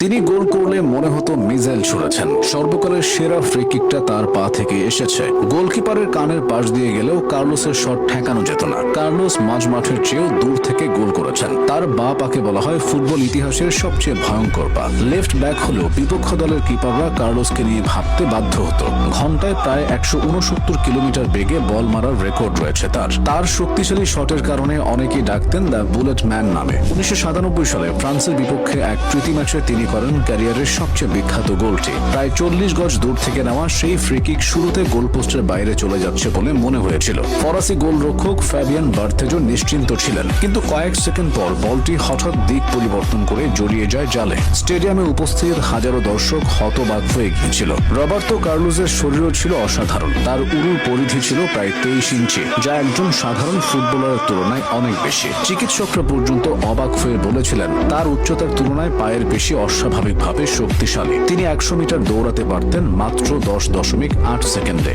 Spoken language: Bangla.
তিনি গোল করলে মনে হতো মিসাইল ছুড়েছেন। সর্বকালের সেরা ফ্রি কিকটা তার পা থেকে এসেছে। গোলকিপারের কানের পাশ দিয়ে গেলেও কার্লোসের শট ঠেকানো যেত না। কার্লোস মাঝ মাঠের চেয়েও দূর থেকে গোল করেছেন। তার বা পাকে বলা হয় ফুটবল ইতিহাসের সবচেয়ে ভয়ঙ্কর পা। লেফট ব্যাক হলেও বিপক্ষ দলের কিপাররা কার্লোসকে নিয়ে ভাবতে বাধ্য হতো। ঘন্টায় প্রায় 169 কিলোমিটার বেগে বল মারার রেকর্ড রয়েছে তার শক্তিশালী শটের কারণে অনেকেই ডাকতেন দ্য বুলেট ম্যান নামে। 1997 সালে ফ্রান্সের বিপক্ষে এক প্রীতি ম্যাচে তিনি করেন ক্যারিয়ারের সবচেয়ে বিখ্যাত গোলটি। প্রায় 40 গজ দূর থেকে নেওয়া সেই ফ্রি কিক শুরুতে গোলপোস্টের বাইরে চলে যাচ্ছে বলে মনে হয়েছিল। ফরাসি গোলরক্ষক ফ্যাবিয়ান বার্থেজো নিশ্চিন্ত ছিলেন, কিন্তু কয়েক সেকেন্ড পর বলটি হঠাৎ দিক পরিবর্তন করে জড়িয়ে যায় জালে। স্টেডিয়ামে উপস্থিত হাজারো দর্শক হতবাক হয়ে গিয়েছিল। রবার্তো কার্লোসের শরীরও ছিল অসাধারণ। তার উরুর পরিধি ছিল প্রায় 23 ইঞ্চি, যা একজন সাধারণ ফুটবলারের তুলনায় অনেক বেশি। চিকিৎসকরা পর্যন্ত অবাক হয়ে বলেছিলেন তার উচ্চতার তুলনায় পায়ের পেশি অস্বাভাবিকভাবে শক্তিশালী। তিনি 100 মিটার দৌড়াতে পারতেন মাত্র 10.8 সেকেন্ডে।